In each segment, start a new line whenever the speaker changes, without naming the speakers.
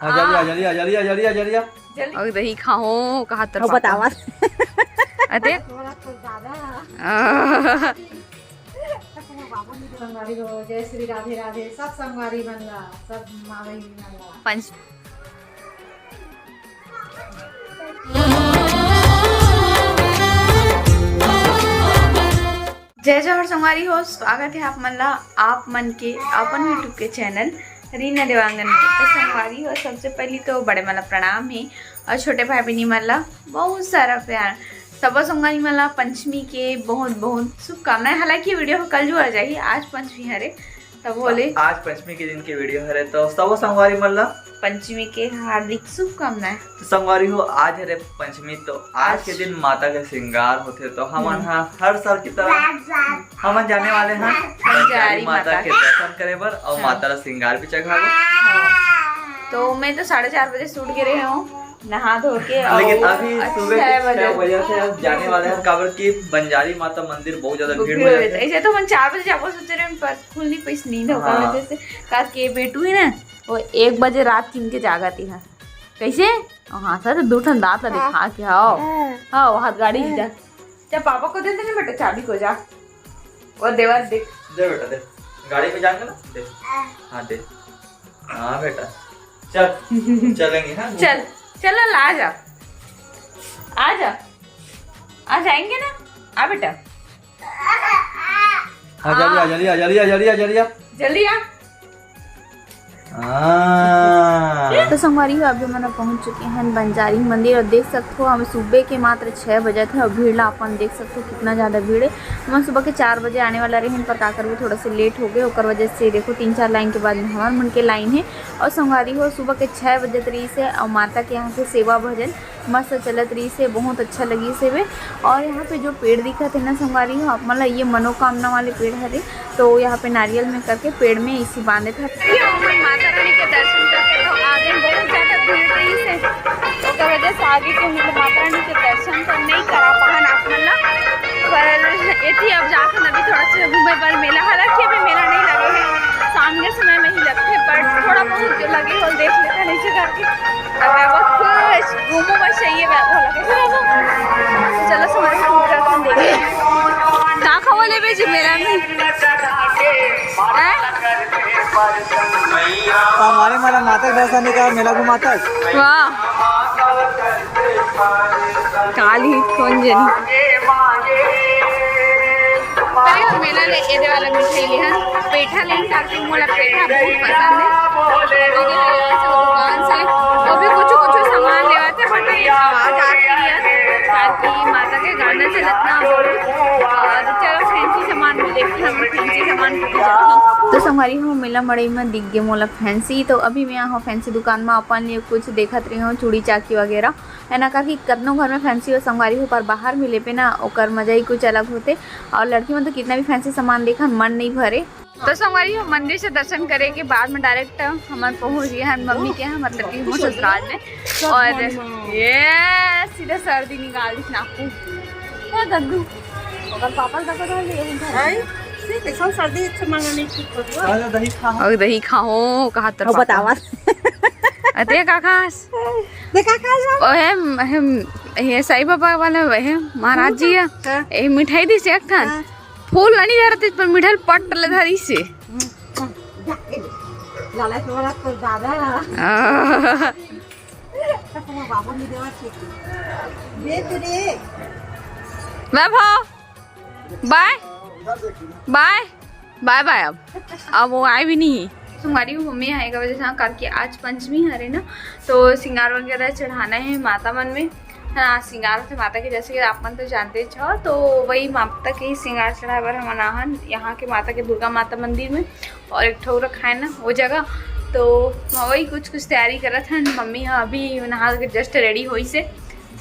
हाँ जल्दी आ जल्दी आ जल्दी आ जल्दी आ जल्दी आ
और दही खाओ कहा तर
बतावा
अते
संगवारी हो जय श्री राधे राधे सब संगवारी बनला सब मावई बनला
पंच जय जवाहर संगवारी हो स्वागत है आप मन के अपन यूट्यूब के चैनल रीना देवांगन में। तो संगवारी हो सबसे पहले तो बड़े मला प्रणाम है और छोटे भाई बहनी मला बहुत सारा प्यार। सब संगवारी मला पंचमी के बहुत बहुत शुभकामनाएं। हालांकि वीडियो कल जो आ जाएगी, आज पंचमी हरे तब बोले
आज पंचमी के दिन की वीडियो है तो सब संगवारी मला
पंचमी के हार्दिक शुभकामनाएं।
तो संगवारी हो आज है पंचमी, तो आज के दिन माता के श्रृंगार होते तो हम हर साल की तरह हम जाने वाले हैं बंजारी माता के दर्शन करे बर और माता का श्रृंगार भी चढ़ावे।
तो मैं तो 4:30 बजे सूट गिरे हूँ नहा धो के,
लेकिन अभी सुबह 6 बजे से हम जाने वाले हैं काबर की बंजारी माता मंदिर बहुत ज्यादा भीड़ हो जाती है।
ऐसे तो हम 4 बजे जाबो सोच रहे हैं पर खुल नहीं पैस नींद होगा वजह से का के बेटू है ना वो 1 बजे रात किन के जागती है कैसे हाँ सर 2 ठन दांत ला दिखा के आओ हाँ वहाँ गाड़ी जा जा पापा को दे देना बेटा चाबी को जा और देवर देख
दे बेटा दे गाड़ी में जाएंगे ना दे हाँ दे हाँ बेटा चल चलेंगे हाँ
चल चलो ला आ जा आ जाएंगे ना आ बेटा
हाँ जल्दी आ जल्दी आ जल्दी आ जल्दी आ जल्दी आ
जल्दी आ। तो संगवारी हो अभी मैंने पहुंच चुके हैं बंजारी मंदिर और देख सकते हो हम सुबह के मात्र 6 बजे थे और भीड़ ला अपन देख सकते हो कितना ज़्यादा भीड़ है। हम सुबह के 4 बजे आने वाला रहे पर का करबो थोड़ा से लेट हो गए और वजह से देखो 3-4 लाइन के बाद में हमारे मन के लाइन है। और संगवारी हो सुबह के 6 बजे तरी से और माता के यहाँ से सेवा भजन मस्त चलत रही से बहुत अच्छा लगी से वे। और यहाँ पे जो पेड़ दिखा थे ना संगवारी हो मतलब ये मनोकामना वाले पेड़ है तो यहाँ पे नारियल में करके पेड़ में इसी बांधे थे। माता रानी के दर्शन करके तो आगे बहुत ज़्यादा भीड़ रही से तो वजह से आगे को मतलब माता रानी के दर्शन तो नहीं करा पान आप पर इतनी अब जाकर अभी थोड़ा सा घूमे पर मेला, हालांकि अभी मेला नहीं लगे है शाम के समय में ही लगते पर थोड़ा बहुत जो लगे हो देख लेते नीचे करके खुश घूमो बस चाहिए चलो तुम्हारे दर्शन देखे कहाँ खा ले बेच मेला में
हमारे माला माता दर्शन का मेला घुमाता है।
वाह काली कौन जनी मेला ले ये वाला मिठाई ले हन पेठा ले ताकि मोला पेठा बहुत पसंद है दुकान से वो भी कुछ सामान लेवा थे बट आवाज आती है ताकि माता के गाना चलत ना और चलो फैंसी सामान भी देखते हम फैंसी सामान भी जाते। तो संगवारी हो मेला मड़ई में दिख गए मोला फैंसी, तो अभी मैं यहाँ फैंसी दुकान में अपन लिए कुछ देखत रही हूँ चूड़ी चाकी वगैरह है ना का कि कतनों घर में फैंसी और संगवारी हो पर बाहर मिले पे ना ओकर मजा ही कुछ अलग होते। और लड़की में तो कितना भी फैंसी सामान देखा मन नहीं भरे। तो संगवारी हो मंदिर से दर्शन करे के बाद में डायरेक्ट हमारे पहुँच गए हैं मम्मी के यहाँ मतलब कि ससुराल में और ये सीधा सर्दी निकाल दी नाकू गद्दू और पापा सर्दी और दही खाओ कहा तर
बतावा
अते का खास
देखा खास
ओहे ये साईं बाबा वाला वह महाराज जी है ए मिठाई दी से एक ठन फूल नहीं धरते पर मिठाई पट ले धरी से
लाला थोड़ा तो ज्यादा बाबू ने देवा दे तेरे
मैं भाव बाय बाय बाय बाय अब वो आए भी नहीं। हमारी मम्मी आएगा वजह से करके आज पंचमी हरे ना तो श्रृंगार वगैरह चढ़ाना है माता मन में है ना। श्रृंगार से माता के जैसे कि आप मन तो जानते छो तो वही माता के श्रृंगार चढ़ाए बर हम अनाहन यहाँ के माता के दुर्गा माता मंदिर में और एक ठो रखा है ना वो जगह तो वही कुछ तैयारी करत हैं मम्मी। हाँ अभी नहा के जस्ट रेडी हुई से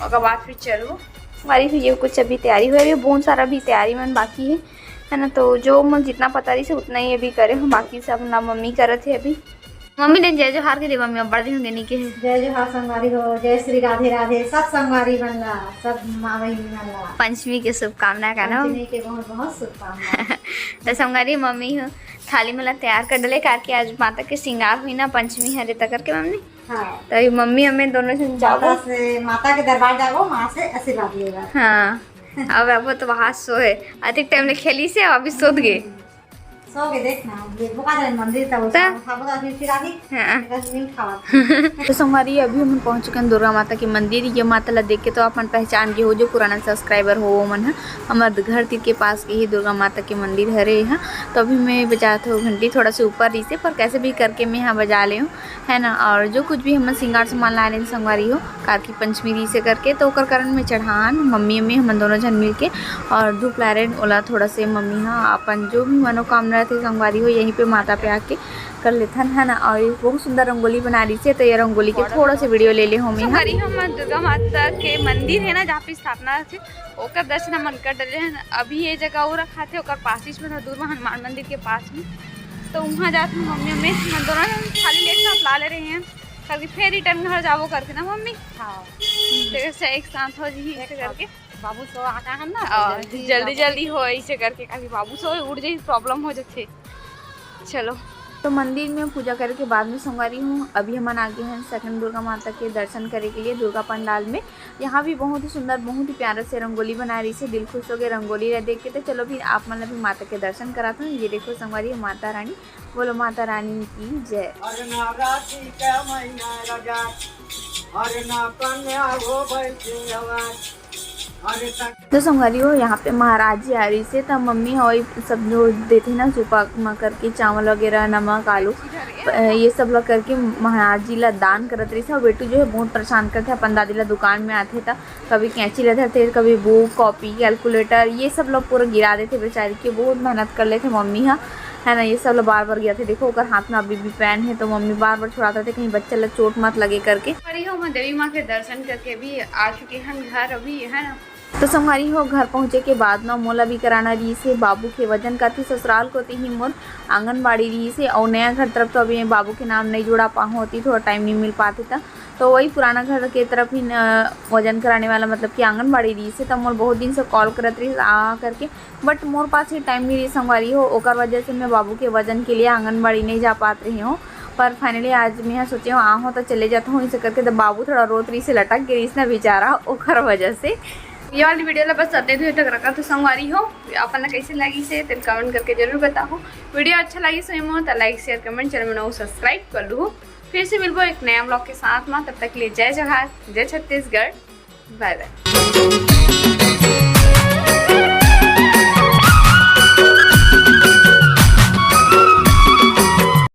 और बाद फिर चलो हमारी ये कुछ अभी तैयारी हो रही है बहुत सारा भी तैयारी मन बाकी है ना। तो जो मैं जितना पता रही से उतना ही अभी करे हूँ बाकी सब ना मम्मी करत है अभी मम्मी ने जय जोहार के दे मम्मी अब बड़ दिन होंगे नहीं के
जय जोहार संगवारी हो, जय श्री राधे राधे, सब संगवारी बनला, सब माँ बहनी बनला।
पंचमी के शुभकामना का ना
पंचमी के बहुत बहुत शुभकामनाएं।
तो संगवारी मम्मी हो थाली मला तैयार कर डले करके आज माता के श्रृंगार हुई ना पंचमी हरे तक करके मम्मी।
हाँ,
तो मम्मी हमें दोनों से जाओ
माता के दरबार जाओ, माँ से आशीर्वाद लिएगा।
हाँ अब वो तो वहाँ सोए अधिक टाइम ने खेली से अभी सोद गए
सो के देखना ये बुका दे मंदिर तब खाबो तो फिर फिरानी नहीं खावा।
तो संगवारी अभी हम पहुंच चुके हैं दुर्गा माता के मंदिर। ये माता ला देख के तो अपन पहचान के हो जो पुराना सब्सक्राइबर हो मन है हमारे घर तीर के पास के ही दुर्गा माता के मंदिर हरे है। तो अभी मैं बजात हूँ घंटी थोड़ा से ऊपर रही से पर कैसे भी करके मैं यहाँ बजा ले हूँ है ना। और जो कुछ भी हम श्रृंगार सामान ला रहे संगवारी हो कार्तिक पंचमी री से करके तो ओकर कारण में चढ़ान मम्मी में हम दोनों जन मिल के और धूप ला रहे ओला थोड़ा से मम्मी हाँ अपन जो भी मनोकामना थे संगवारी हो यहीं पे माता पे आके कर लेथन है ना। और ये बहुत सुंदर रंगोली बना रही है तो ये रंगोली के थोड़ा से वीडियो ले ले हम दुर्गा माता के मंदिर है ना जहाँ पे स्थापना थे ओकर दर्शन हम कर डले हैं। अभी ये जगह वो रखा थे ओकर पास ही में था दूर में हनुमान मंदिर के पास में तो वहाँ जाते हैं मम्मी हमें हम दोनों खाली लेट साथ ला ले रहे हैं करके फिर रिटर्न घर जाओ करके ना मम्मी। हाँ एक साथ हो जी ऐसे करके
बाबू सो आका हम ना
और जल्दी जल्दी हो ऐसे करके कभी बाबू सो उड़ जाए प्रॉब्लम हो जाते। चलो तो मंदिर में पूजा करे के बाद में संगवारी हूँ अभी हम आगे हैं सेकंड दुर्गा माता के दर्शन करे के लिए दुर्गा पंडाल में। यहाँ भी बहुत ही सुंदर बहुत ही प्यारा से रंगोली बना रही से दिल खुश हो गए रंगोली देख के। तो चलो फिर आप मतलब भी माता के दर्शन कराता हूँ। ये देखो संगवारी माता रानी बोलो माता रानी की जय। तो संगवारी हो यहाँ पे महाराज जी आ रही से तब मम्मी और सब जो देते ना सुपा करके चावल वगैरह नमक आलू ये सब लोग करके महाराज जी ला दान करत रही से। और बेटू जो है बहुत परेशान करते अपन दादी ला दुकान में आते था कभी कैंची लेते थे कभी बुक कॉपी कैलकुलेटर ये सब लोग पूरा गिरा देते बेचारी के बहुत मेहनत कर लेते मम्मी हाँ है ना। ये सब लोग बार बार गया थे देखो ओकर हाथ में अभी भी पेन है तो मम्मी बार बार छुड़ाते थे कहीं बच्चे लोग चोट मत लगे करके। देवी माँ के दर्शन करके भी आ चुके हैं घर अभी है ना। तो संगवारी हो घर पहुँचे के बाद ना मोला भी कराना रही से बाबू के वजन का थी ससुराल को ही मोर आंगनबाड़ी रही से और नया घर तरफ तो अभी बाबू के नाम नहीं जुड़ा पा होती थोड़ा टाइम नहीं मिल पाते था तो वही पुराना घर के तरफ ही वजन कराने वाला मतलब कि आंगनबाड़ी रही से तब मोर बहुत दिन से कॉल करत रही आ करके but more pass he time नहीं रही संगवारी हो ओकर वजह से मैं बाबू के वजन के लिए आंगनबाड़ी नहीं जा पात रही हूँ। पर फाइनली आज मैं सोचे हूँ हो तो चले जाता हूँ इसे करके तो बाबू थोड़ा रोत रही से लटक गई इसने बेचारा ओकर वजह से। ये वाली वीडियो ला बस अपडेट हुए तक रखा तो संगवारी हो अपन कैसे लगी से तो कमेंट करके जरूर बताओ। वीडियो अच्छा लगी सो हो तो लाइक शेयर कमेंट चैनल में सब्सक्राइब कर लो। फिर से मिलबो एक नया ब्लॉग के साथ में तब तक के लिए जय जोहार जय छत्तीसगढ़ बाय बाय।